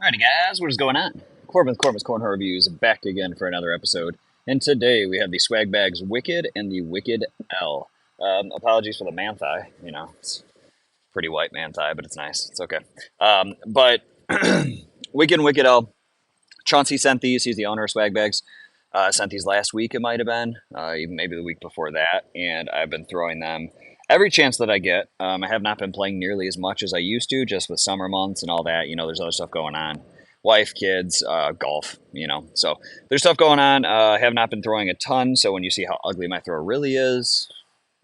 Alrighty, guys, what is going on? Corbin's Corner Reviews back again for another episode. And today we have the Swag Bags Wicked and the Wicked L. Apologies for the man thigh. It's pretty white man thigh, but it's nice. It's okay. But Wicked and Wicked L. Chauncey sent these. He's the owner of Swag Bags. Sent these last week, it might have been, even maybe the week before that. And I've been throwing them every chance that I get. I have not been playing nearly as much as I used to, just with summer months and all that. There's other stuff going on. Wife, kids, golf, So there's stuff going on. I have not been throwing a ton. So when you see how ugly my throw really is,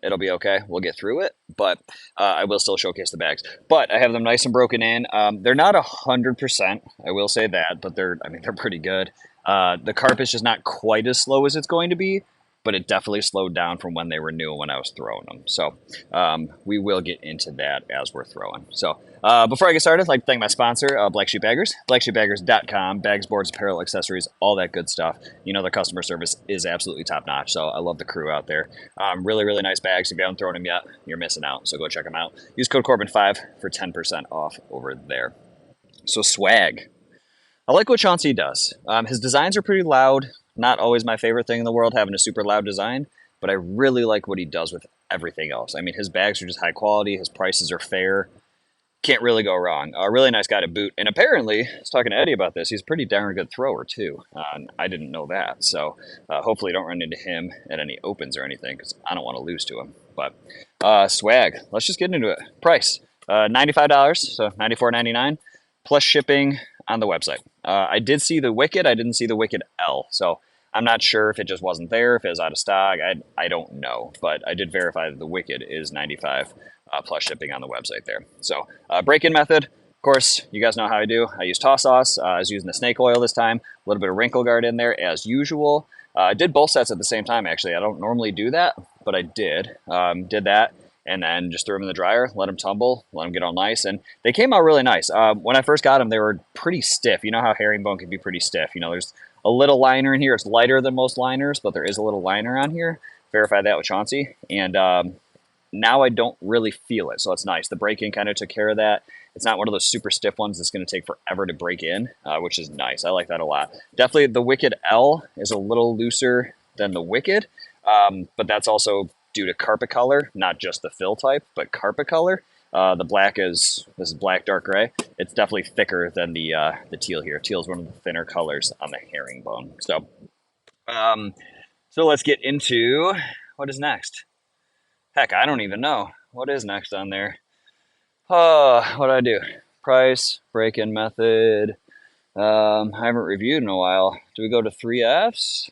it'll be okay. We'll get through it, but I will still showcase the bags. But I have them nice and broken in. They're not 100%. I will say that, but they're pretty good. The carp is just not quite as slow as it's going to be, but it definitely slowed down from when they were new when I was throwing them. So we will get into that as we're throwing. So before I get started, I'd like to thank my sponsor, Black Sheep Baggers, blacksheepbaggers.com, bags, boards, apparel, accessories, all that good stuff. The customer service is absolutely top notch. So I love the crew out there. Really, really nice bags. If you haven't thrown them yet, you're missing out. So go check them out. Use code Corbin5 for 10% off over there. So swag. I like what Chauncey does. His designs are pretty loud. Not always my favorite thing in the world, having a super loud design, but I really like what he does with everything else. I mean, his bags are just high quality. His prices are fair. Can't really go wrong. A really nice guy to boot. And apparently, I was talking to Eddie about this, he's a pretty darn good thrower, too. I didn't know that. So hopefully, don't run into him at any opens or anything, because I don't want to lose to him. But swag, let's just get into it. Price, $95, so $94.99, plus shipping on the website. I did see the Wicked. I didn't see the Wicked L. So I'm not sure if it just wasn't there, if it was out of stock. I don't know. But I did verify that the Wicked is 95 plus shipping on the website there. So break-in method. Of course, you guys know how I do. I use Toss Sauce. I was using the snake oil this time. A little bit of wrinkle guard in there as usual. I did both sets at the same time, actually. I don't normally do that, but I did. Did that and then just threw them in the dryer, let them tumble, let them get all nice, and they came out really nice. When I first got them, they were pretty stiff. You know how herringbone can be pretty stiff. There's a little liner in here. It's lighter than most liners, but there is a little liner on here. Verified that with Chauncey, and now I don't really feel it, so it's nice. The break-in kind of took care of that. It's not one of those super stiff ones that's going to take forever to break in, which is nice. I like that a lot. Definitely the Wicked L is a little looser than the Wicked, but that's also due to carpet color, not just the fill type, but carpet color. The black this is black dark gray. It's definitely thicker than the teal here. Teal is one of the thinner colors on the herringbone. So let's get into what is next. Heck, I don't even know what is next on there. What do I do? Price, break-in method. I haven't reviewed in a while. Do we go to 3Fs?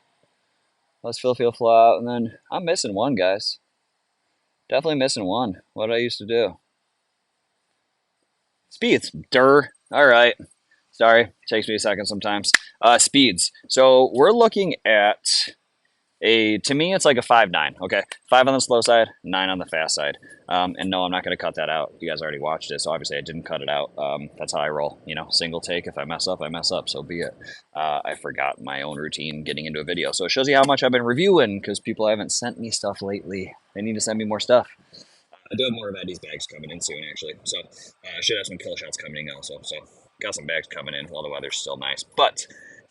Let's feel flop, and then I'm missing one, guys. Definitely missing one. What did I used to do? Speeds. All right. Sorry. Takes me a second sometimes. Speeds. So we're looking at to me, it's like a 5.9. Okay. 5 on the slow side, 9 on the fast side. And no, I'm not going to cut that out. You guys already watched it, so obviously I didn't cut it out. That's how I roll. Single take. If I mess up, I mess up. So be it. I forgot my own routine getting into a video. So it shows you how much I've been reviewing because people haven't sent me stuff lately. They need to send me more stuff. I do have more of Eddie's bags coming in soon, actually. So I should have some kill shots coming in also. So got some bags coming in while the weather's still nice. But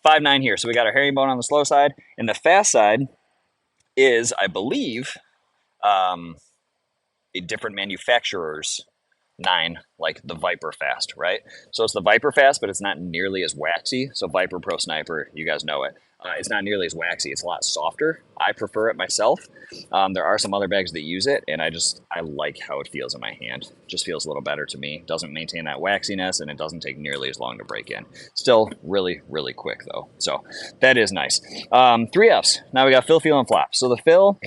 5.9 here. So we got our herringbone on the slow side. And the fast side is, I believe, a different manufacturer's 9, like the Viper Fast, right? So it's the Viper Fast, but it's not nearly as waxy. So Viper Pro Sniper, you guys know it. It's not nearly as waxy. It's a lot softer. I prefer it myself. There are some other bags that use it, and I like how it feels in my hand. It just feels a little better to me. Doesn't maintain that waxiness, and it doesn't take nearly as long to break in. Still really, really quick, though. So that is nice. 3Fs. Now we got fill, feel, and flop. So the fill,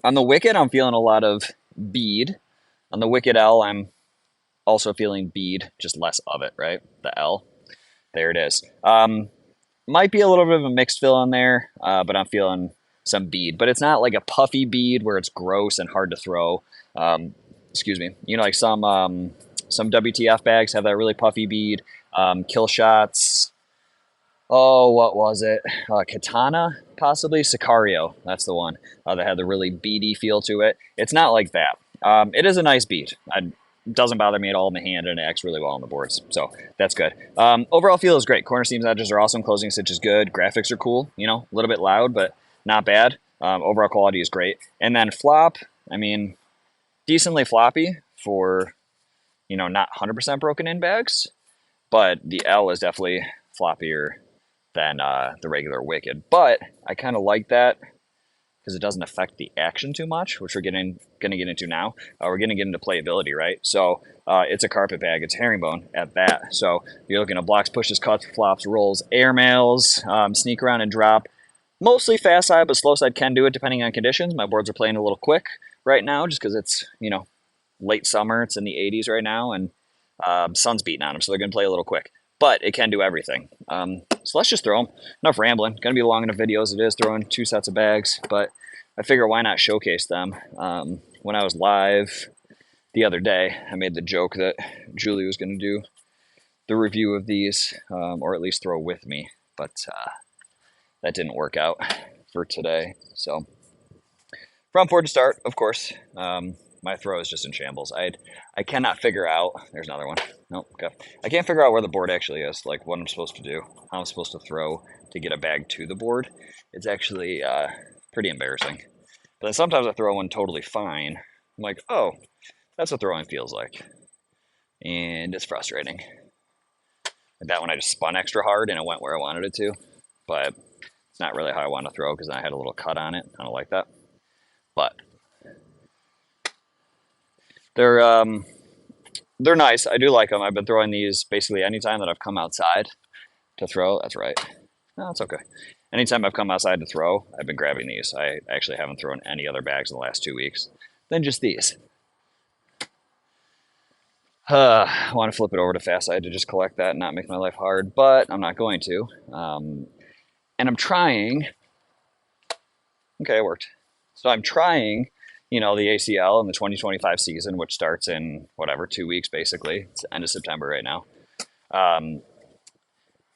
on the Wicked, I'm feeling a lot of bead. On the Wicked L, I'm also feeling bead, just less of it, right? The L. There it is. Might be a little bit of a mixed fill on there, but I'm feeling some bead. But it's not like a puffy bead where it's gross and hard to throw. Excuse me. Like some WTF bags have that really puffy bead. Kill shots. Oh, what was it? Katana, possibly? Sicario, that's the one that had the really beady feel to it. It's not like that. It is a nice bead. doesn't bother me at all in the hand, and it acts really well on the boards. So that's good. Overall feel is great. Corner seams edges are awesome. Closing stitch is good. Graphics are cool. You know, a little bit loud, but not bad. Overall quality is great. And then flop, I mean, decently floppy for, you know, not 100% broken in bags, but the L is definitely floppier than the regular Wicked. But I kind of like that because it doesn't affect the action too much, which we're going to get into now. We're going to get into playability, right? So it's a carpet bag. It's herringbone at that. So you're looking at blocks, pushes, cuts, flops, rolls, airmails, sneak around and drop. Mostly fast side, but slow side can do it depending on conditions. My boards are playing a little quick right now just because it's, you know, late summer. It's in the 80s right now, and sun's beating on them, so they're going to play a little quick. But it can do everything. So let's just throw them. Enough rambling. Going to be a long enough video as it is, throwing 2 sets of bags. But I figure why not showcase them. When I was live the other day, I made the joke that Julie was going to do the review of these, or at least throw with me. But that didn't work out for today. So front board to start, of course. My throw is just in shambles. I cannot figure out. There's another one. Nope. Okay. I can't figure out where the board actually is. Like what I'm supposed to do, how I'm supposed to throw to get a bag to the board. It's actually pretty embarrassing. But then sometimes I throw one totally fine. I'm like, oh, that's what throwing feels like, and it's frustrating. Like that one, I just spun extra hard and it went where I wanted it to, but it's not really how I want to throw because I had a little cut on it. I don't like that, but they're nice. I do like them. I've been throwing these basically anytime that I've come outside to throw. That's right. No, it's okay. Anytime I've come outside to throw, I've been grabbing these. I actually haven't thrown any other bags in the last 2 weeks than just these. I want to flip it over to fast side to just collect that and not make my life hard, but I'm not going to. And I'm trying. Okay, it worked. So I'm trying, you know, the ACL in the 2025 season, which starts in whatever, 2 weeks basically. It's the end of September right now.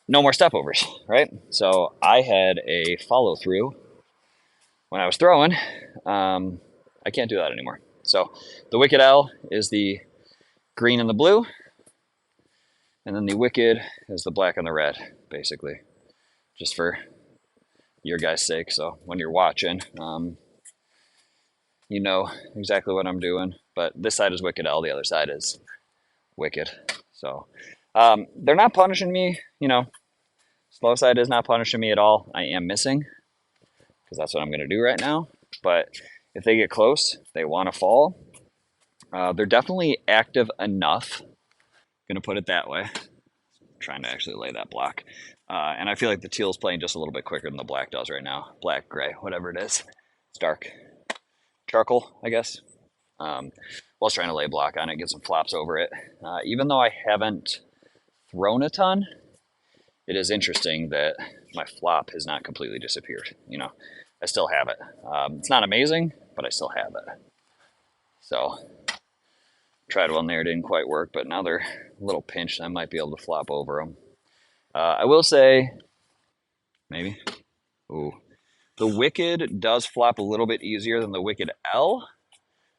No more stepovers, right? So I had a follow through when I was throwing. I can't do that anymore. So the Wicked L is the green and the blue, and then the Wicked is the black and the red, basically, just for your guys' sake. So when you're watching, you know exactly what I'm doing. But this side is Wicked L, the other side is Wicked. So they're not punishing me, you know. Slow side is not punishing me at all. I am missing because that's what I'm going to do right now. But if they get close, they want to fall. They're definitely active enough. Going to put it that way. I'm trying to actually lay that block. And I feel like the teal is playing just a little bit quicker than the black does right now. Black, gray, whatever it is. It's dark. Charcoal, I guess. While I was trying to lay a block on it, get some flops over it. Even though I haven't thrown a ton, it is interesting that my flop has not completely disappeared. You know, I still have it. It's not amazing, but I still have it. So tried one there, didn't quite work, but now they're a little pinched. I might be able to flop over them. I will say, maybe. Ooh, the Wicked does flop a little bit easier than the Wicked L,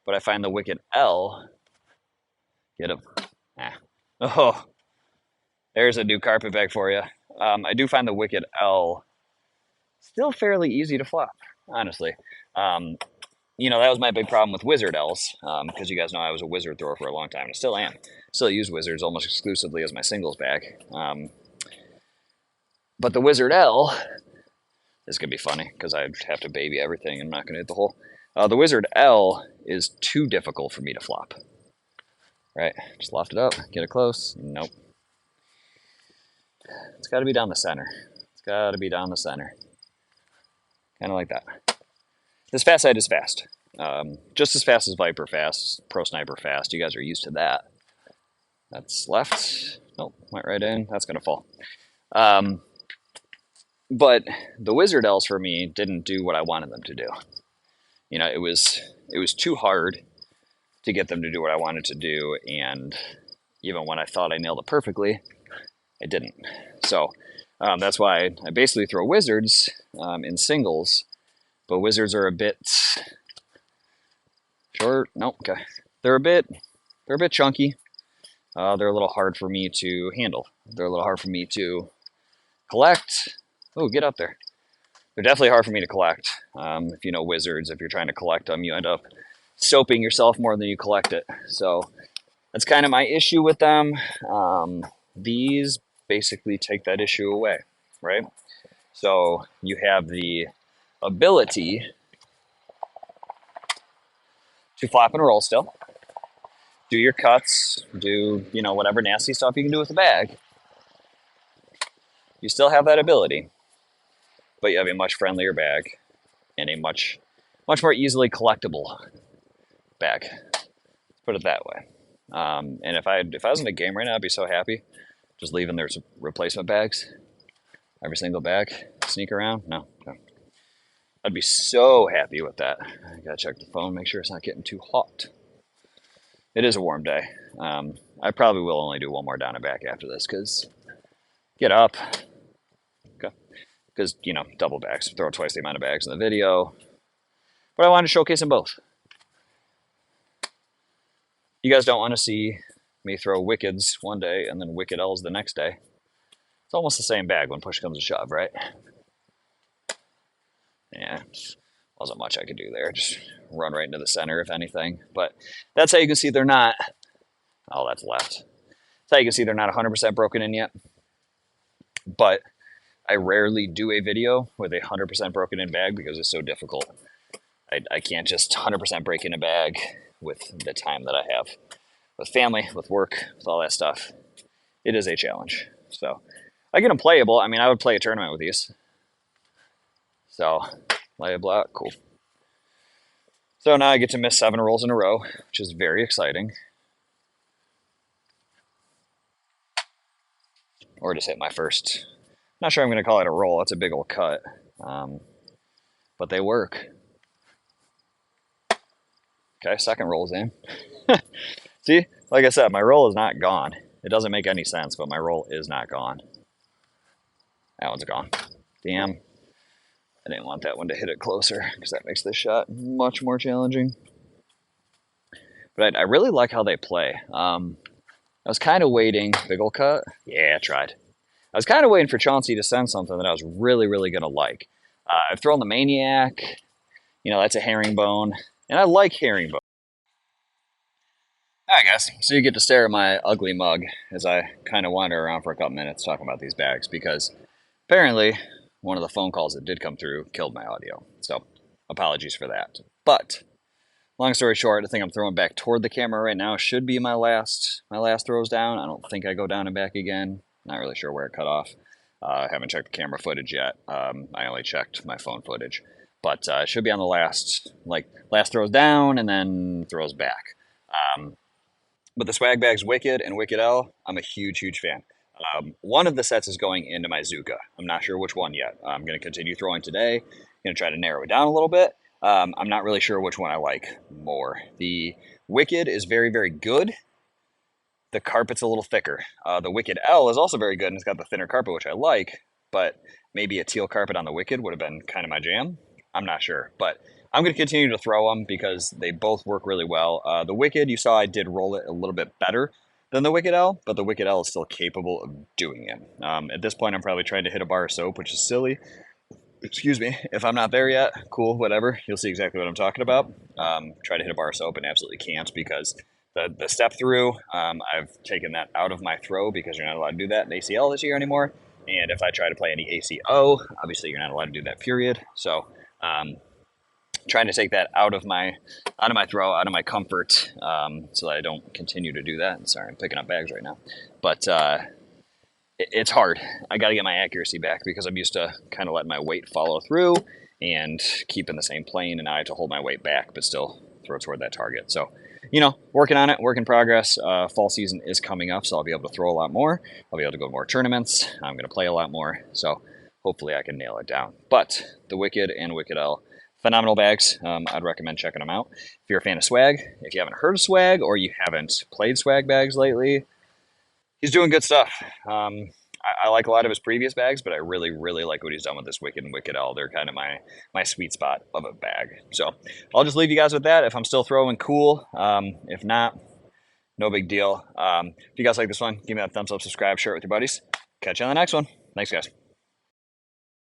but I find the Wicked L. Get him. Ah. Oh, there's a new carpet bag for you. I do find the Wicked L still fairly easy to flop, honestly. You know, that was my big problem with Wizard Ls, because you guys know I was a Wizard thrower for a long time, and I still am. Still use Wizards almost exclusively as my singles bag. But the Wizard L, this is going to be funny, because I'd have to baby everything, and I'm not going to hit the hole. The Wizard L is too difficult for me to flop. Right, just loft it up, get it close. Nope. It's got to be down the center. It's got to be down the center. Kind of like that. This fast side is fast. Just as fast as Viper fast, Pro Sniper fast. You guys are used to that. That's left. Nope, went right in. That's going to fall. But the Wizard Ls for me didn't do what I wanted them to do. You know, it was too hard to get them to do what I wanted to do, and even when I thought I nailed it perfectly, I didn't. So that's why I basically throw Wizards in singles, but Wizards are a bit short. Nope, okay. They're a bit they're a bit chunky. They're a little hard for me to handle. They're a little hard for me to collect. Oh, get up there. They're definitely hard for me to collect. If you know wizards, if you're trying to collect them, you end up soaping yourself more than you collect it. So that's kind of my issue with them. These basically take that issue away, right? So you have the ability to flap and roll still, do your cuts, do, you know, whatever nasty stuff you can do with the bag. You still have that ability, but you have a much friendlier bag and a much more easily collectible bag. Let's put it that way. And if I was in a game right now, I'd be so happy just leaving their replacement bags, every single bag, sneak around. No. I'd be so happy with that. I gotta check the phone, make sure it's not getting too hot. It is a warm day. I probably will only do one more down and back after this because get up. Okay. Because, you know, double backs, throw twice the amount of bags in the video. But I wanted to showcase them both. You guys don't want to see me throw Wickeds one day and then Wicked L's the next day. It's almost the same bag when push comes to shove, right? Yeah, wasn't much I could do there. Just run right into the center, if anything. But that's how you can see they're not. Oh, that's left. That's how you can see they're not 100% broken in yet. But I rarely do a video with a 100% broken in bag because it's so difficult. I can't just 100% break in a bag with the time that I have with family, with work, with all that stuff. It is a challenge. So I get them playable. I mean, I would play a tournament with these. So playable out, cool. So now I get to miss 7 rolls in a row, which is very exciting. Or just hit my first. Not sure I'm going to call it a roll. It's a big old cut. But they work. Okay, second roll's in. See, like I said, my roll is not gone. It doesn't make any sense, but my roll is not gone. That one's gone. Damn. I didn't want that one to hit it closer because that makes this shot much more challenging. But I really like how they play. I was kind of waiting. Big ol' cut? Yeah, I tried. I was kind of waiting for Chauncey to send something that I was really, really going to like. I've thrown the Maniac. You know, that's a herringbone. And I like herringbone. Alright guys, so you get to stare at my ugly mug as I kind of wander around for a couple minutes talking about these bags because apparently one of the phone calls that did come through killed my audio. So apologies for that. But long story short, the thing I'm throwing back toward the camera right now should be my last throws down. I don't think I go down and back again. Not really sure where it cut off. I haven't checked the camera footage yet. I only checked my phone footage. But it should be on the last throws down and then throws back. But the swag bags Wicked and Wicked L, I'm a huge, huge fan. One of the sets is going into my Zuka. I'm not sure which one yet. I'm going to continue throwing today. I'm going to try to narrow it down a little bit. I'm not really sure which one I like more. The Wicked is very, very good. The carpet's a little thicker. The Wicked L is also very good and it's got the thinner carpet, which I like. But maybe a teal carpet on the Wicked would have been kind of my jam. I'm not sure. But I'm going to continue to throw them because they both work really well. The Wicked, you saw I did roll it a little bit better than the Wicked L, but the Wicked L is still capable of doing it. At this point, I'm probably trying to hit a bar of soap, which is silly. Excuse me. If I'm not there yet, cool, whatever. You'll see exactly what I'm talking about. Try to hit a bar of soap and absolutely can't because the step through, I've taken that out of my throw because you're not allowed to do that in ACL this year anymore. And if I try to play any ACO, obviously you're not allowed to do that, period. So trying to take that out of my throw, out of my comfort, so that I don't continue to do that. Sorry, I'm picking up bags right now, but it's hard. I got to get my accuracy back because I'm used to kind of letting my weight follow through and keeping the same plane, and I have to hold my weight back but still throw toward that target. So, you know, working on it, work in progress. Fall season is coming up, so I'll be able to throw a lot more. I'll be able to go to more tournaments. I'm going to play a lot more, so hopefully I can nail it down. But the Wicked and Wicked L, phenomenal bags. I'd recommend checking them out. If you're a fan of swag, if you haven't heard of swag or you haven't played swag bags lately, he's doing good stuff. I like a lot of his previous bags, but I really, really like what he's done with this Wicked and Wicked L. They're kind of my sweet spot of a bag. So I'll just leave you guys with that. If I'm still throwing, cool. If not, No big deal. If you guys like this one, give me that thumbs up, subscribe, share it with your buddies. Catch you on the next one. Thanks, guys.